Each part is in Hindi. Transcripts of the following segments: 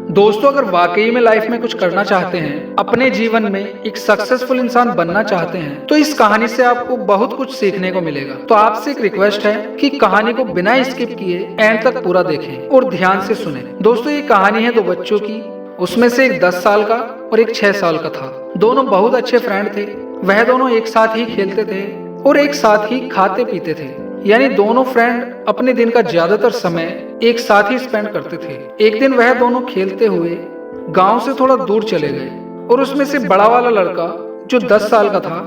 दोस्तों, अगर वाकई में लाइफ में कुछ करना चाहते हैं, अपने जीवन में एक सक्सेसफुल इंसान बनना चाहते हैं, तो इस कहानी से आपको बहुत कुछ सीखने को मिलेगा। तो आपसे एक रिक्वेस्ट है कि कहानी को बिना स्किप किए एंड तक पूरा देखें और ध्यान से सुने। दोस्तों, ये कहानी है दो बच्चों की। उसमें से एक 10 साल का और एक 6 साल का था। दोनों बहुत अच्छे फ्रेंड थे। वह दोनों एक साथ ही खेलते थे और एक साथ ही खाते पीते थे। यानी दोनों फ्रेंड अपने दिन का ज्यादातर समय एक साथ ही स्पेंड करते थे। एक दिन वह दोनों खेलते हुए गांव से थोड़ा दूर चले गए और उसमें से बड़ा वाला लड़का जो 10 साल का था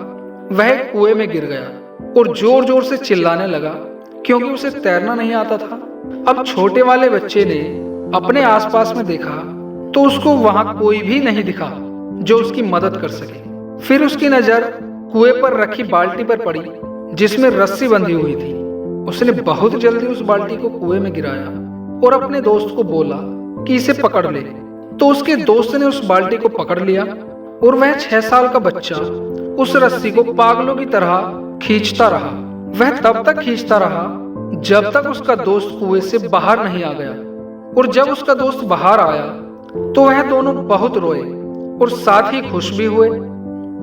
वह कुएं में गिर गया और जोर जोर से चिल्लाने लगा क्योंकि उसे तैरना नहीं आता था। अब छोटे वाले बच्चे ने अपने आसपास में देखा तो उसको वहां कोई भी नहीं दिखा जो उसकी मदद कर सके। फिर उसकी नजर कुएं पर रखी बाल्टी पर पड़ी जिसमें रस्सी बंधी हुई थी। उसने बहुत जल्दी उस बाल्टी को कुएं में गिराया और अपने दोस्त को बोला कि इसे पकड़ ले। तो उसके दोस्त ने उस बाल्टी को पकड़ लिया और वह 6 साल का बच्चा उस रस्सी को पागलों की तरह खींचता रहा। वह तब तक खींचता रहा जब तक उसका दोस्त कुएं से बाहर नहीं आ गया। और जब उसका दोस्त बाहर आया तो वह दोनों बहुत रोए और साथ ही खुश भी हुए।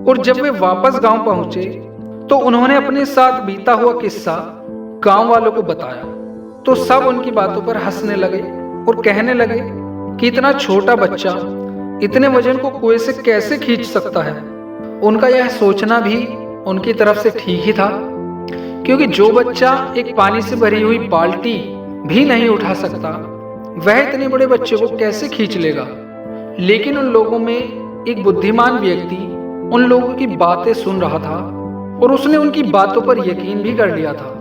और जब वे वापस गांव पहुंचे तो उन्होंने अपने साथ बीता हुआ किस्सा गांव वालों को बताया। तो सब उनकी बातों पर हंसने लगे और कहने लगे कि इतना छोटा बच्चा इतने वजन को कुएं से कैसे खींच सकता है। उनका यह सोचना भी उनकी तरफ से ठीक ही था, क्योंकि जो बच्चा एक पानी से भरी हुई बाल्टी भी नहीं उठा सकता वह इतने बड़े बच्चे को कैसे खींच लेगा। लेकिन उन लोगों में एक बुद्धिमान व्यक्ति उन लोगों की बातें सुन रहा था और उसने उनकी बातों पर यकीन भी कर लिया था।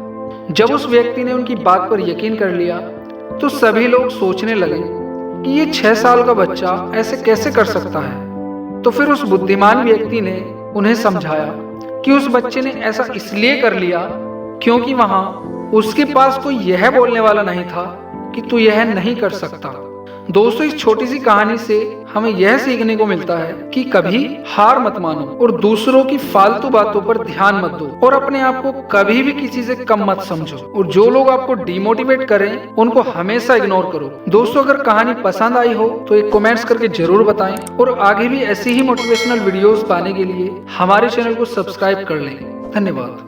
जब उस व्यक्ति ने उनकी बात पर यकीन कर लिया तो सभी लोग सोचने लगे कि ये 6 साल का बच्चा ऐसे कैसे कर सकता है। तो फिर उस बुद्धिमान व्यक्ति ने उन्हें समझाया कि उस बच्चे ने ऐसा इसलिए कर लिया क्योंकि वहां उसके पास कोई यह बोलने वाला नहीं था कि तू यह नहीं कर सकता। दोस्तों, इस छोटी सी कहानी से हमें यह सीखने को मिलता है कि कभी हार मत मानो और दूसरों की फालतू बातों पर ध्यान मत दो और अपने आप को कभी भी किसी से कम मत समझो। और जो लोग आपको डिमोटिवेट करें उनको हमेशा इग्नोर करो। दोस्तों, अगर कहानी पसंद आई हो तो एक कमेंट्स करके जरूर बताएं और आगे भी ऐसी ही मोटिवेशनल वीडियोस पाने के लिए हमारे चैनल को सब्सक्राइब कर लें। धन्यवाद।